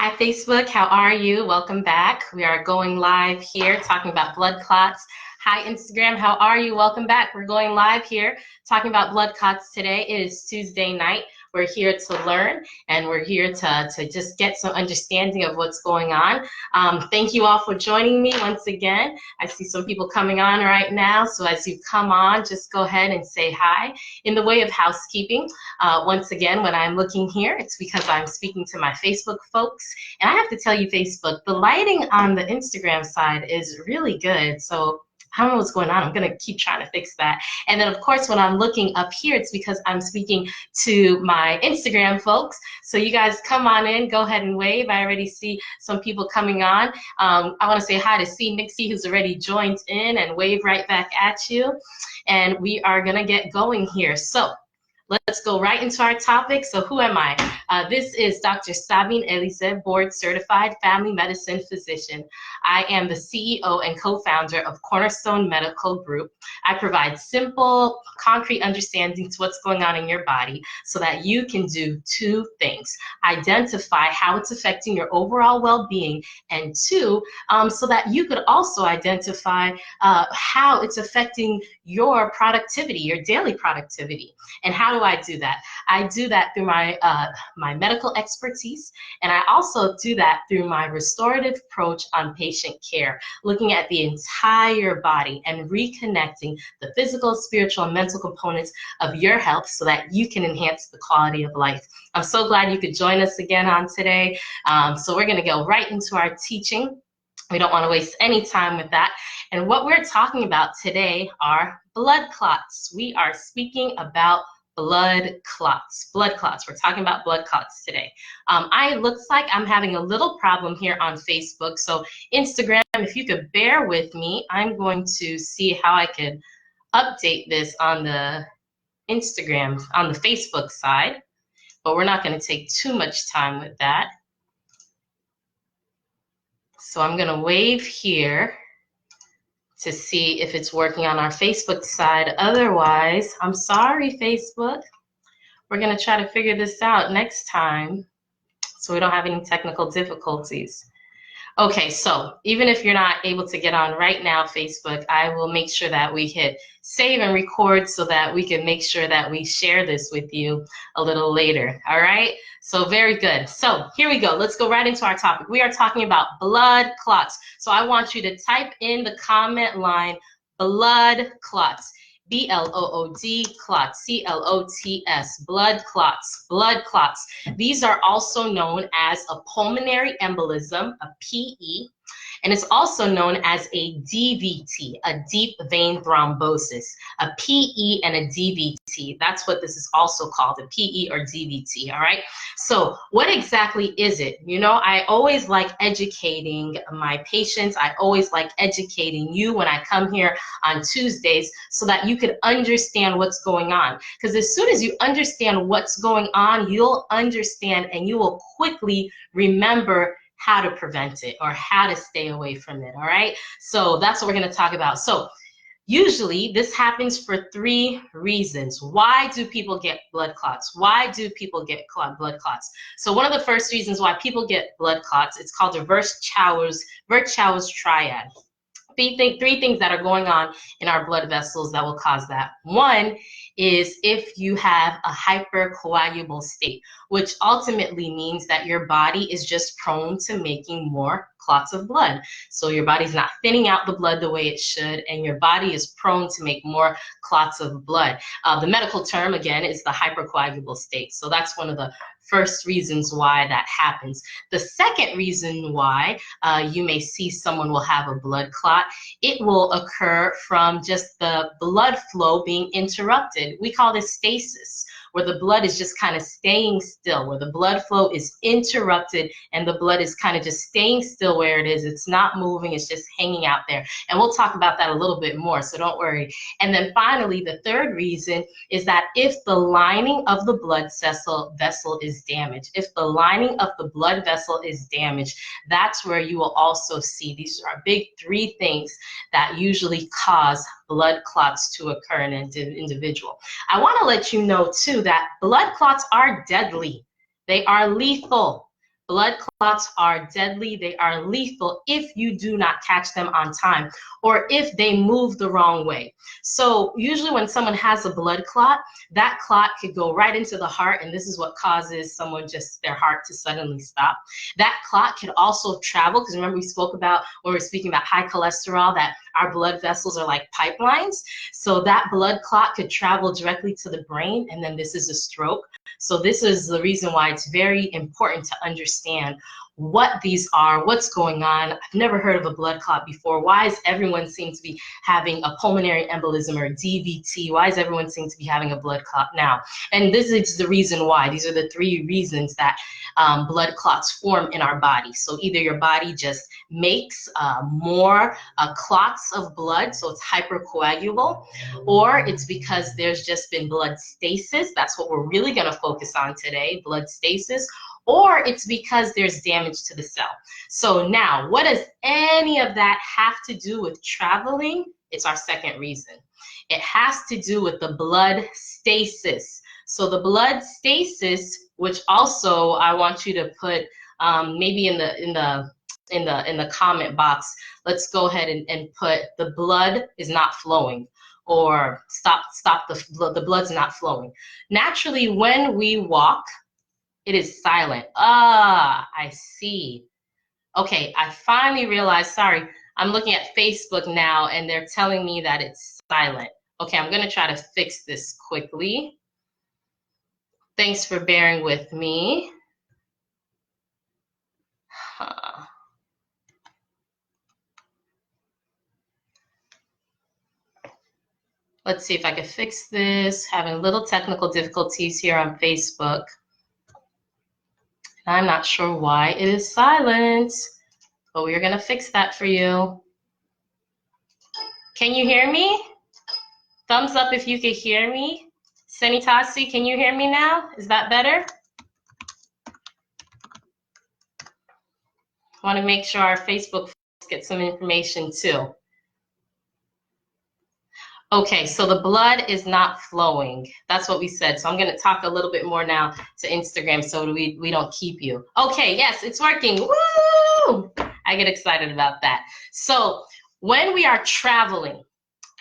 Hi, Facebook. How are you? Welcome back. We are going live here talking about blood clots. Hi, Instagram. How are you? Welcome back. We're going live here talking about blood clots today. It is Tuesday night. We're here to learn, and we're here to just get some understanding of what's going on. Thank you all for joining me once again. I see some people coming on right now, so as you come on, just go ahead and say hi. In the way of housekeeping, once again, when I'm looking here, it's because I'm speaking to my Facebook folks. And I have to tell you, Facebook, the lighting on the Instagram side is really good. So I don't know what's going on. I'm going to keep trying to fix that. And then, of course, when I'm looking up here, it's because I'm speaking to my Instagram folks. So you guys come on in, go ahead and wave. I already see some people coming on. I want to say hi to C. Nixie, who's already joined in, and wave right back at you. And we are going to get going here. So let's go right into our topic. So who am I? This is Dr. Sabine Elisee, board certified family medicine physician. I am the CEO and co-founder of Cornerstone Medical Group. I provide simple, concrete understanding to what's going on in your body so that you can do two things: identify how it's affecting your overall well-being, and two, so that you could also identify how it's affecting your productivity, your daily productivity. And how do I do that? I do that through my my medical expertise, and I also do that through my restorative approach on patient care, looking at the entire body and reconnecting the physical, spiritual, and mental components of your health so that you can enhance the quality of life. I'm so glad you could join us again on today. So we're going to go right into our teaching. We don't want to waste any time with that. And what we're talking about today are blood clots. We are speaking about blood clots. Blood clots. We're talking about blood clots today. It looks like I'm having a little problem here on Facebook. So Instagram, if you could bear with me, I'm going to see how I could update this on the Instagram, on the Facebook side. But we're not going to take too much time with that. So I'm going to wave here to see if it's working on our Facebook side. Otherwise, I'm sorry, Facebook. We're going to try to figure this out next time so we don't have any technical difficulties. Okay, so even if you're not able to get on right now, Facebook, I will make sure that we hit save and record so that we can make sure that we share this with you a little later, all right? So very good. So here we go. Let's go right into our topic. We are talking about blood clots. So I want you to type in the comment line, blood clots. B-L-O-O-D, clots, C-L-O-T-S, blood clots, blood clots. These are also known as a pulmonary embolism, a PE, and it's also known as a DVT, a deep vein thrombosis, a PE and a DVT. That's what this is also called, a PE or DVT, all right? So what exactly is it? You know, I always like educating my patients. I always like educating you when I come here on Tuesdays so that you can understand what's going on. Because as soon as you understand what's going on, you'll understand and you will quickly remember how to prevent it or how to stay away from it, all right? So that's what we're going to talk about. So usually this happens for three reasons. Why do people get blood clots? Why do people get blood clots? So one of the first reasons why people get blood clots, it's called a Virchow's triad. Three things that are going on in our blood vessels that will cause that. One is if you have a hypercoagulable state, which ultimately means that your body is just prone to making more clots of blood. So your body's not thinning out the blood the way it should, and your body is prone to make more clots of blood. The medical term, again, is the hypercoagulable state. So that's one of the first reasons why that happens. The second reason why you may see someone will have a blood clot, it will occur from just the blood flow being interrupted. We call this stasis, where the blood is just kind of staying still, where the blood flow is interrupted and the blood is kind of just staying still where it is. It's not moving, it's just hanging out there. And we'll talk about that a little bit more, so don't worry. And then finally, the third reason is that if the lining of the blood vessel is damaged, if the lining of the blood vessel is damaged, that's where you will also see, these are big three things that usually cause blood clots to occur in an individual. I want to let you know too that blood clots are deadly. They are lethal. Blood clots are deadly. They are lethal if you do not catch them on time or if they move the wrong way. So usually when someone has a blood clot, that clot could go right into the heart, and this is what causes someone just their heart to suddenly stop. That clot could also travel, because remember we spoke about when we were speaking about high cholesterol that our blood vessels are like pipelines. So that blood clot could travel directly to the brain, and then this is a stroke. So this is the reason why it's very important to understand what these are, what's going on. I've never heard of a blood clot before. Why does everyone seem to be having a pulmonary embolism or DVT? Why does everyone seem to be having a blood clot now? And this is the reason why. These are the 3 reasons that blood clots form in our body. So either your body just makes more clots of blood, so it's hypercoagulable, or it's because there's just been blood stasis. That's what we're really going to focus on today, blood stasis. Or it's because there's damage to the cell. So now, what does any of that have to do with traveling? It's our second reason. It has to do with the blood stasis. So the blood stasis, which also I want you to put maybe in the comment box. Let's go ahead and put the blood is not flowing, or stop the blood's not flowing. Naturally, when we walk, it is silent. Ah, I see. Okay, I finally realized, sorry, I'm looking at Facebook now and they're telling me that it's silent. Okay, I'm gonna try to fix this quickly. Thanks for bearing with me. Let's see if I can fix this. Having little technical difficulties here on Facebook. I'm not sure why it is silent, but we're gonna fix that for you. Can you hear me? Thumbs up if you can hear me. Senitasi, can you hear me now? Is that better? I want to make sure our Facebook folks get some information too. Okay, so the blood is not flowing. That's what we said. So I'm going to talk a little bit more now to Instagram so we don't keep you. Okay, yes, it's working. Woo! I get excited about that. So when we are traveling,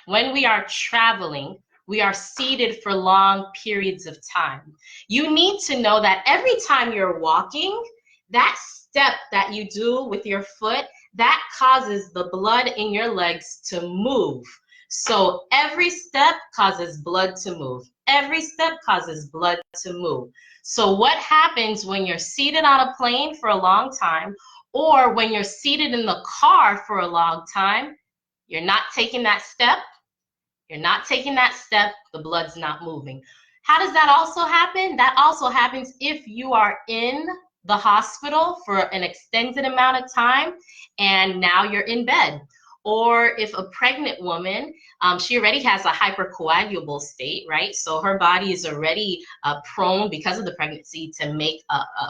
we are seated for long periods of time. You need to know that every time you're walking, that step that you do with your foot, that causes the blood in your legs to move. So every step causes blood to move. Every step causes blood to move. So what happens when you're seated on a plane for a long time, or when you're seated in the car for a long time, you're not taking that step. You're not taking that step, the blood's not moving. How does that also happen? That also happens if you are in the hospital for an extended amount of time and now you're in bed. Or if a pregnant woman, she already has a hypercoagulable state, right? So her body is already prone because of the pregnancy to make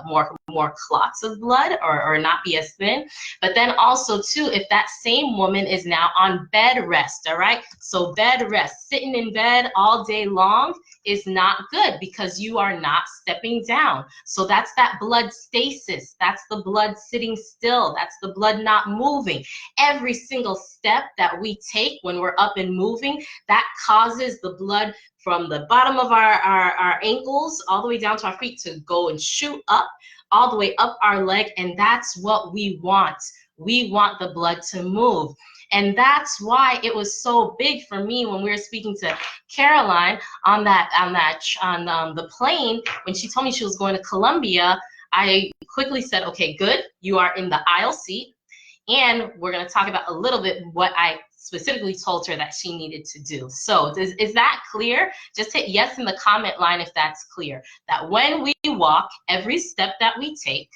more clots of blood or not be as thin. But then also too, if that same woman is now on bed rest, all right? So bed rest, sitting in bed all day long is not good because you are not stepping down. So that's that blood stasis. That's the blood sitting still. That's the blood not moving. Every single step that we take when we're up and moving, that causes the blood from the bottom of our ankles all the way down to our feet to go and shoot up all the way up our leg, and that's what we want. We want the blood to move. And that's why it was so big for me when we were speaking to Caroline on the plane. When she told me she was going to Colombia, I quickly said, okay, good, you are in the aisle seat. And we're going to talk about a little bit what I specifically told her that she needed to do. So is that clear? Just hit yes in the comment line if that's clear. That when we walk, every step that we take,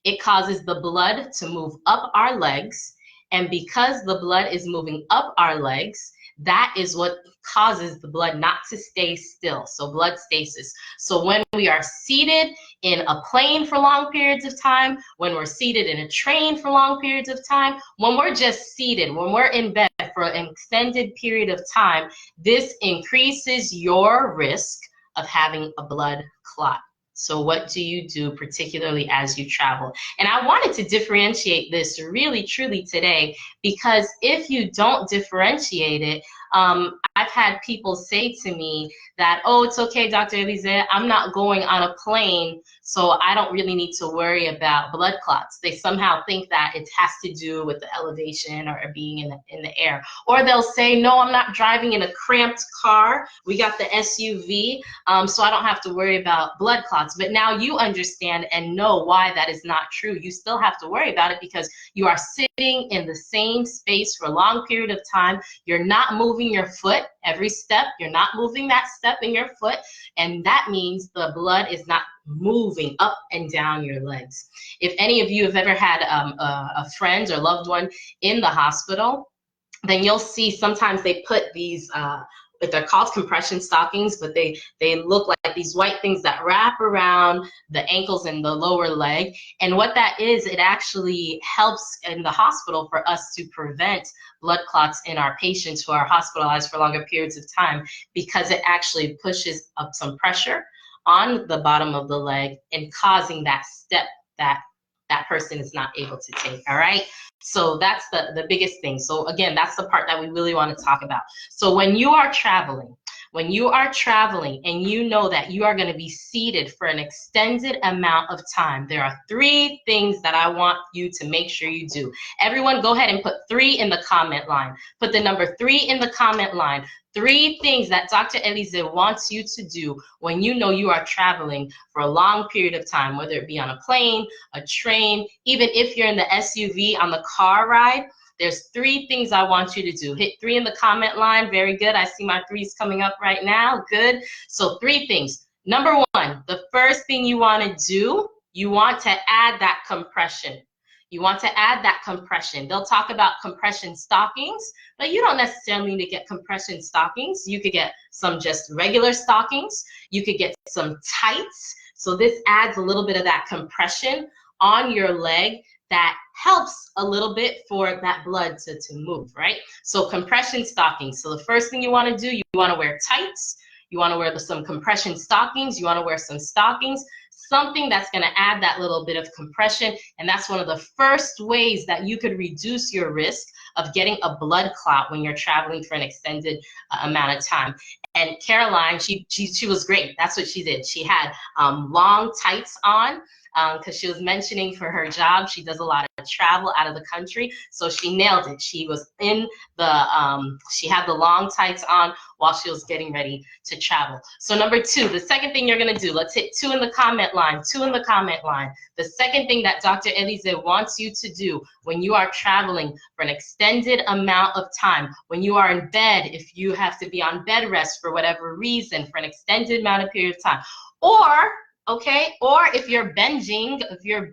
it causes the blood to move up our legs. And because the blood is moving up our legs, that is what causes the blood not to stay still. So blood stasis. So when we are seated in a plane for long periods of time, when we're seated in a train for long periods of time, when we're just seated, when we're in bed for an extended period of time, this increases your risk of having a blood clot. So what do you do, particularly as you travel? And I wanted to differentiate this really, truly today, because if you don't differentiate it, I've had people say to me that, oh, it's okay, Dr. Elisee, I'm not going on a plane, so I don't really need to worry about blood clots. They somehow think that it has to do with the elevation or being in the air. Or they'll say, no, I'm not driving in a cramped car. We got the SUV, so I don't have to worry about blood clots. But now you understand and know why that is not true. You still have to worry about it because you are sitting in the same space for a long period of time. You're not moving your foot every step. You're not moving that step in your foot. And that means the blood is not moving up and down your legs. If any of you have ever had a friend or loved one in the hospital, then you'll see sometimes they put these they're called compression stockings, but they look like these white things that wrap around the ankles and the lower leg. And what that is, it actually helps in the hospital for us to prevent blood clots in our patients who are hospitalized for longer periods of time, because it actually pushes up some pressure on the bottom of the leg and causing that step that that person is not able to take. All right. So that's the biggest thing. So again, that's the part that we really want to talk about. So when you are traveling and you know that you are going to be seated for an extended amount of time, there are 3 things that I want you to make sure you do. Everyone go ahead and put 3 in the comment line. Put the number 3 in the comment line. 3 things that Dr. Elisee wants you to do when you know you are traveling for a long period of time, whether it be on a plane, a train, even if you're in the SUV on the car ride. There's 3 things I want you to do. Hit 3 in the comment line. Very good. I see my 3s coming up right now. Good. So 3 things. Number 1, the first thing you want to do, you want to add that compression. You want to add that compression. They'll talk about compression stockings, but you don't necessarily need to get compression stockings. You could get some just regular stockings. You could get some tights. So this adds a little bit of that compression on your leg that helps a little bit for that blood to move, right? So compression stockings. So the first thing you want to do, you want to wear tights. You want to wear some compression stockings. You want to wear some stockings, something that's going to add that little bit of compression. And that's one of the first ways that you could reduce your risk of getting a blood clot when you're traveling for an extended amount of time. And Caroline, she was great. That's what she did. She had long tights on, because she was mentioning for her job, she does a lot of travel out of the country. So she nailed it. She was in the, she had the long tights on while she was getting ready to travel. So number 2, the second thing you're going to do, let's hit 2 in the comment line, 2 in the comment line. The second thing that Dr. Elisee wants you to do when you are traveling for an extended amount of time, when you are in bed, if you have to be on bed rest for whatever reason for an extended amount of period of time, or okay, or if you're binging, if you're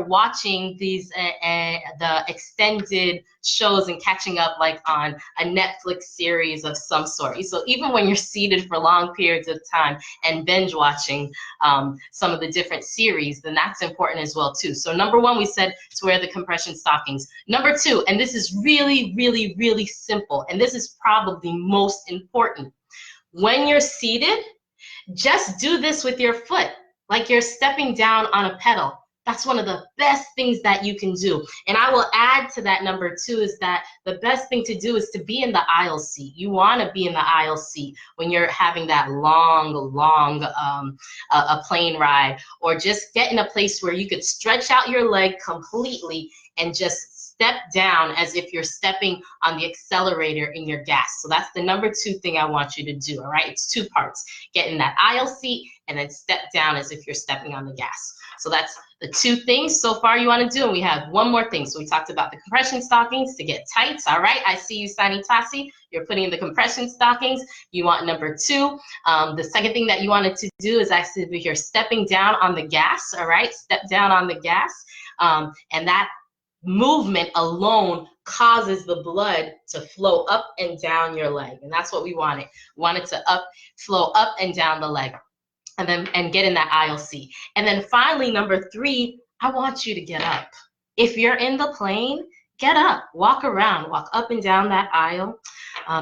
watching these the extended shows and catching up like on a Netflix series of some sort. So even when you're seated for long periods of time and binge watching some of the different series, then that's important as well too. So number 1, we said to wear the compression stockings. Number 2, and this is really, really, really simple, and this is probably most important. When you're seated, just do this with your foot, like you're stepping down on a pedal. That's one of the best things that you can do. And I will add to that number 2 is that the best thing to do is to be in the aisle seat. You want to be in the aisle seat when you're having that long a plane ride, or just get in a place where you could stretch out your leg completely and just step down as if you're stepping on the accelerator in your gas. So that's the number 2 thing I want you to do, all right? It's 2 parts. Get in that aisle seat and then step down as if you're stepping on the gas. So that's the 2 things so far you want to do. And we have one more thing. So we talked about the compression stockings to get tights, all right? I see you, Sani Tassi. You're putting in the compression stockings. You want number 2. The second thing that you wanted to do is actually if you're stepping down on the gas, all right? Step down on the gas. And that movement alone causes the blood to flow up and down your leg, and that's what we wanted. We wanted to flow up and down the leg, and get in that aisle seat. And then finally, number 3, I want you to get up. If you're in the plane, get up, walk around, walk up and down that aisle,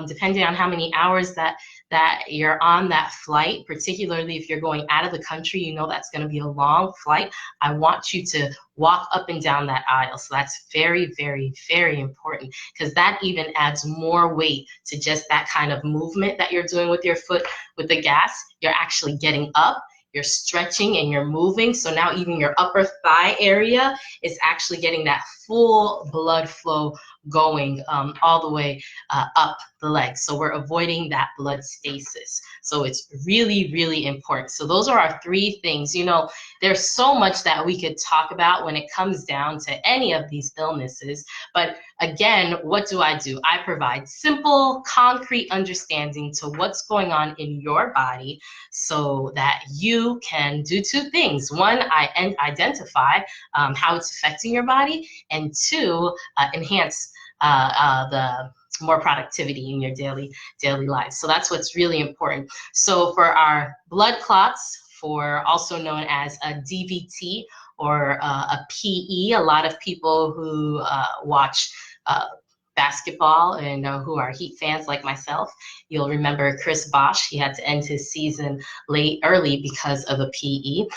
depending on how many hours that that you're on that flight, particularly if you're going out of the country, you know that's going to be a long flight. I want you to walk up and down that aisle. So that's very, very, very important, because that even adds more weight to just that kind of movement that you're doing with your foot with the gas. You're actually getting up, you're stretching, and you're moving. So now even your upper thigh area is actually getting that full blood flow going all the way up the legs. So we're avoiding that blood stasis. So it's really, really important. So those are our 3 things. You know, there's so much that we could talk about when it comes down to any of these illnesses. But again, what do? I provide simple, concrete understanding to what's going on in your body so that you can do 2 things. 1, I identify how it's affecting your body, and 2, enhance the more productivity in your daily life. So that's what's really important. So for our blood clots, for also known as a DVT or a PE, a lot of people who watch basketball and who are Heat fans like myself, you'll remember Chris Bosh. He had to end his season early because of a PE.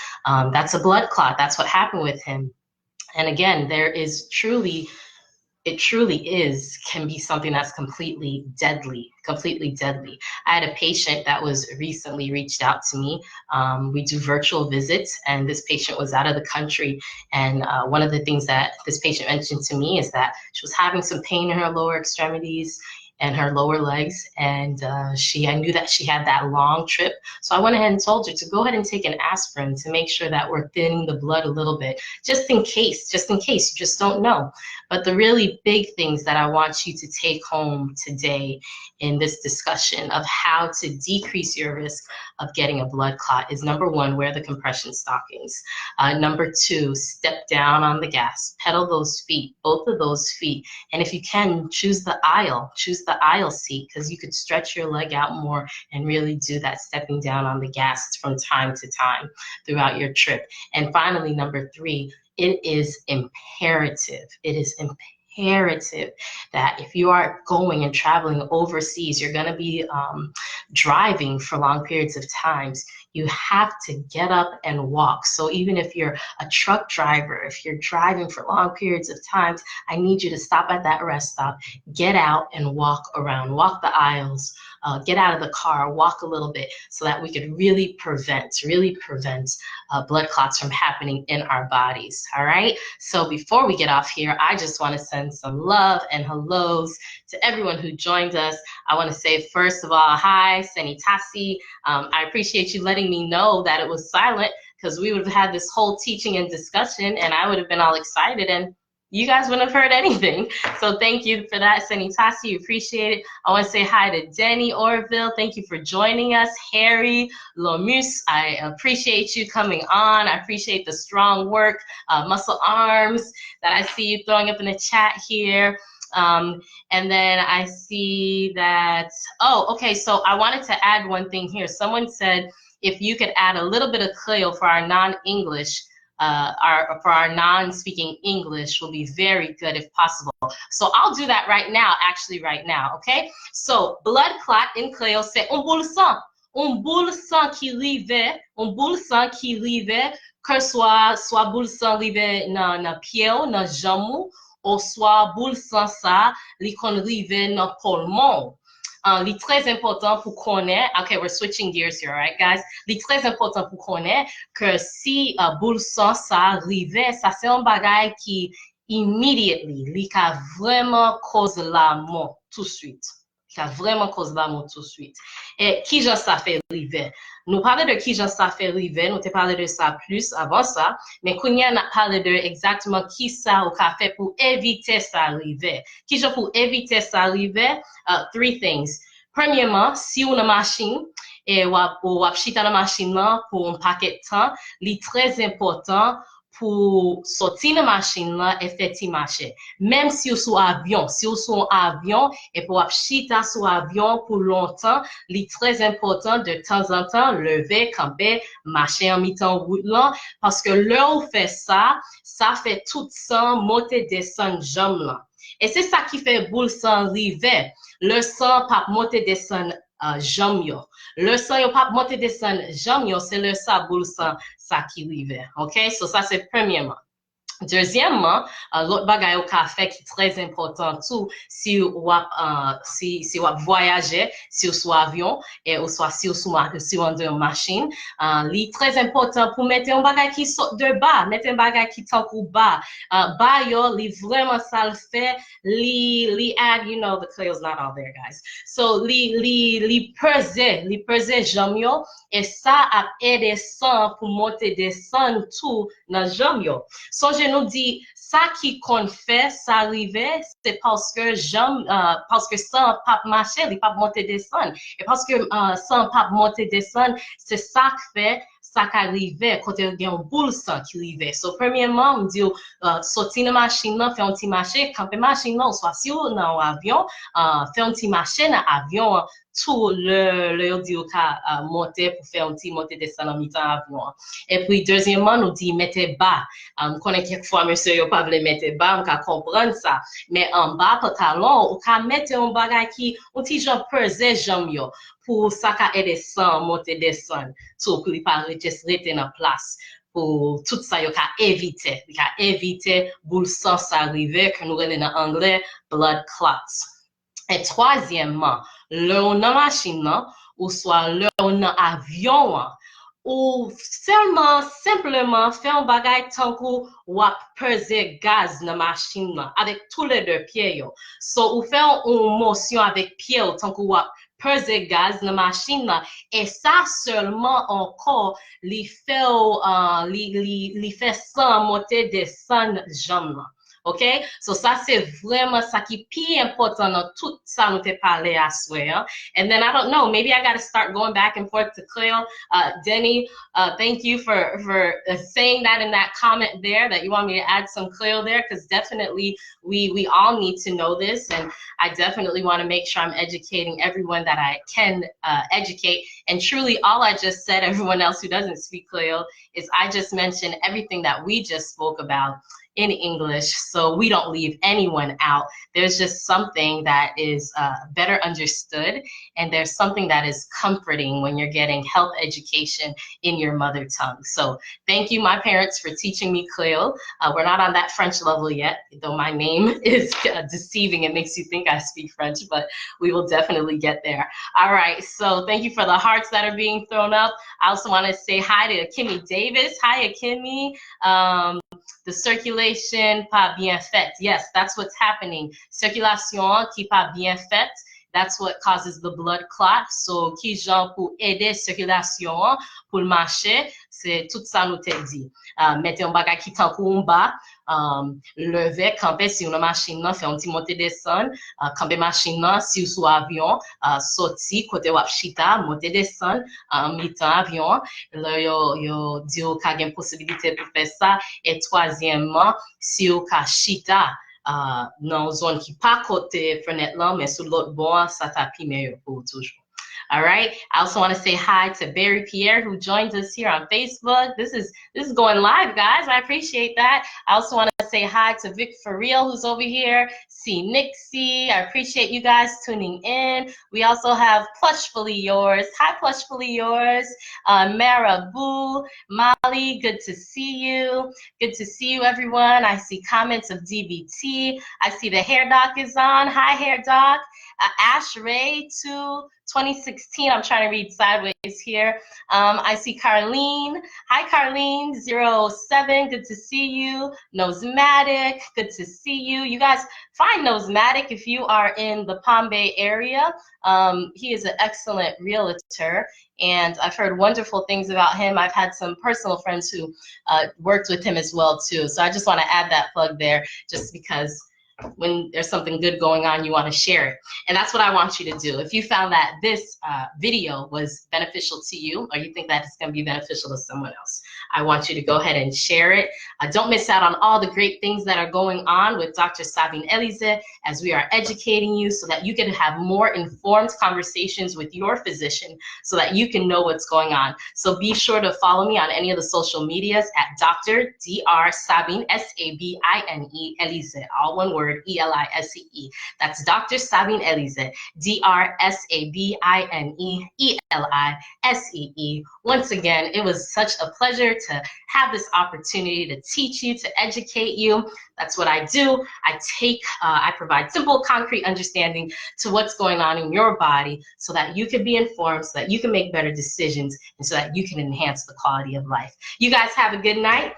That's a blood clot. That's what happened with him. And again, it truly can be something that's completely deadly. I had a patient that was recently reached out to me. We do virtual visits, and this patient was out of the country. And one of the things that this patient mentioned to me is that she was having some pain in her lower extremities and her lower legs. And I knew that she had that long trip. So I went ahead and told her to go ahead and take an aspirin to make sure that we're thinning the blood a little bit, just in case, you just don't know. But the really big things that I want you to take home today in this discussion of how to decrease your risk of getting a blood clot is, number 1, wear the compression stockings. Number 2, step down on the gas, pedal those feet, both of those feet. And if you can, choose the aisle seat, because you could stretch your leg out more and really do that stepping down on the gas from time to time throughout your trip. And finally, number 3, it is imperative that if you are going and traveling overseas, you're going to be driving for long periods of times, you have to get up and walk. So even if you're a truck driver, if you're driving for long periods of times, I need you to stop at that rest stop, get out and walk around, walk the aisles, get out of the car, walk a little bit, so that we could really prevent blood clots from happening in our bodies. All right. So before we get off here, I just want to send some love and hellos to everyone who joined us. I want to say, first of all, hi, Senitasi. I appreciate you letting me know that it was silent, because we would have had this whole teaching and discussion and I would have been all excited and you guys wouldn't have heard anything. So thank you for that, Senitasi. Appreciate it. I want to say hi to Denny Orville. Thank you for joining us. Harry Lomus, I appreciate you coming on. I appreciate the strong work, muscle arms that I see you throwing up in the chat here. And then I see that, okay, so I wanted to add one thing here. Someone said if you could add a little bit of Cleo for our non-English, for our non-speaking English will be very good if possible. So I'll do that right now, okay? So blood clot in Cleo, c'est un boule sang qui rive, que soit boule sang rive dans pied ou dans jambe, ou soit boule sang ça li kon rive dans poumon. Li très important pour connaître, okay, we're switching gears here, all right, guys? Li très important pour connaître que si boule sang ça rive, ça c'est un bagay qui immediately li ka vraiment cause la mort tout de suite. Et qui j'en ça fait rive? Nous parlons de qui j'en ça fait rive, nous te parlé de ça plus avant ça, mais kounya n'a parlé de exactement qui ça ou ka fait pour éviter ça rive. Qui j'en pour éviter ça rive? 3 things. Premièrement, si on a machine et ou chita la machine là pour un paquet de temps, li très important pour sortir la machine là et faire marcher. Même si vous sur avion, et pour chita sur avion pour longtemps, il est très important de temps en temps lever, camper, marcher en mi-temps route là, parce que là où fait ça fait tout sang monter descendre jambe là. Et c'est ça qui fait boule sang river. Le sang pas monter descendre jambes yo. Le sang yo pas monter descendre jambes yo, c'est le ça boule sang ça qui rive. OK? So ça c'est premièrement. Deuxièmement, l'autre bagay au ka fait qui est très important tout, si ou si ou voyager, si ou soit avion, et ou soit si ou si ou en machine, li très important pour mettre un bagay qui saute de bas, mettre un bagay qui tank ou bas. Bas yo, li vraiment ça le fait, li add, you know, the clay's not all there, guys. So, li pese jam yo, et ça a aidé sang pour monter descendre tout dans jam yo. So, je nous dis, ça qui qu'on fait, ça arrivait, c'est parce que sans pas marcher, il pas monter descendre. Et parce que sans pas monter descendre, c'est ça qui fait, ça qui arrivait, quand il y a un boule sang qui arrivait. So, premièrement, on dit, sortir de machine, faire un petit marché, camper machine, soit si ou dans l'avion, faire un petit marché dans l'avion, tout le dit monter pour faire un petit monter descendre en mi-temps avion. Et puis, deuxièmement, nous dit, mettez bas. On connaît quelquefois, monsieur, yo pas voulu mettre bas, on peut comprendre ça. Mais en bas, pantalon, on peut mettre un bagage qui, on petit genre peser jambe yo, pour ça qu'a aider sans monter descendre, tout pour ne pas rester dans place. Pour tout ça, yo ka éviter boule sang s'arriver, que nous relèvons en anglais, blood clots. Et troisièmement, le on a machine, ou soit le on a avion, ou seulement, simplement, faire un bagage tant qu'on va peser gaz dans la machine, avec tous les deux pieds. So, ou faire une motion avec pied, tant qu'on va peser gaz dans la machine, et ça seulement encore, li fait sans monter descendre jambes. OK? So, ça, c'est vraiment ça qui est plus important dans tout ça nous t'ai parlé à soi. And then, I don't know, maybe I got to start going back and forth to Cleo. Denny, thank you for saying that in that comment there, that you want me to add some Cleo there, because definitely we all need to know this. And I definitely want to make sure I'm educating everyone that I can educate. And truly, all I just said, everyone else who doesn't speak Cleo, is I just mentioned everything that we just spoke about in English, so we don't leave anyone out. There's just something that is better understood, and there's something that is comforting when you're getting health education in your mother tongue. So thank you, my parents, for teaching me Creole. We're not on that French level yet, though my name is deceiving. It makes you think I speak French, but we will definitely get there. All right, so thank you for the hearts that are being thrown up. I also want to say hi to Kimmy Davis. Hi, Kimmy. The circulation pas bien faite. Yes, that's what's happening. Circulation qui pas bien faite. That's what causes the blood clot. So, qui genre pour aider circulation pour le marcher, c'est tout ça nous te dit. Mettez un bagage qui t'en en bas, lever, camper si une machine là, faire un petit monter descendre, camper machine là, si vous sous avion, sorti côté wap chita, monter descendre, mi-temps avion, là yo dit ou ka gen possibilité pour faire ça. Et troisièmement, si ou ka chita, dans zone qui pas côté fenêtre là, mais sur l'autre bord, ça tapis meilleur pour toujours. All right. I also want to say hi to Barry Pierre, who joins us here on Facebook. This is going live, guys. I appreciate that. I also want to say hi to Vic For Real, who's over here. See Nixie. I appreciate you guys tuning in. We also have Plushfully Yours. Hi, Plushfully Yours. Marabou, Molly, good to see you. Good to see you, everyone. I see comments of DBT. I see the Hair Doc is on. Hi, Hair Doc. Ash Ray, 2016. I'm trying to read sideways here. I see Carlene. Hi, Carlene. 07. Good to see you. Nosematic. Good to see you. You guys find Nosematic if you are in the Palm Bay area. He is an excellent realtor, and I've heard wonderful things about him. I've had some personal friends who worked with him as well, too. So I just want to add that plug there just because when there's something good going on, you want to share it. And that's what I want you to do. If you found that this video was beneficial to you, or you think that it's going to be beneficial to someone else, I want you to go ahead and share it. Don't miss out on all the great things that are going on with Dr. Sabine Elisee as we are educating you so that you can have more informed conversations with your physician so that you can know what's going on. So be sure to follow me on any of the social medias at Dr. Dr. Sabine, S-A-B-I-N-E, Elisee, all one word, E-L-I-S-E-E. That's Dr. Sabine Elisee, D-R-S-A-B-I-N-E-E-L-I-S-E-E. Once again, it was such a pleasure to have this opportunity to teach you, to educate you. That's what I do. I provide simple, concrete understanding to what's going on in your body so that you can be informed, so that you can make better decisions, and so that you can enhance the quality of life. You guys have a good night.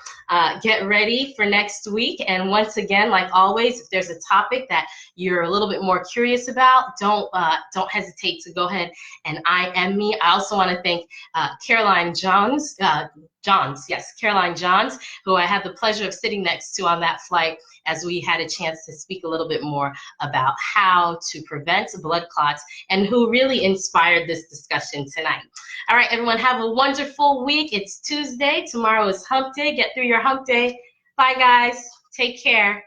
Get ready for next week. And once again, like always, if there's a topic that you're a little bit more curious about, don't hesitate to go ahead and IM me. I also want to thank Caroline Johns, Caroline Johns, who I had the pleasure of sitting next to on that flight as we had a chance to speak a little bit more about how to prevent blood clots, and who really inspired this discussion tonight. All right, everyone, have a wonderful week. It's Tuesday. Tomorrow is hump day. Get through your hump day. Bye, guys. Take care.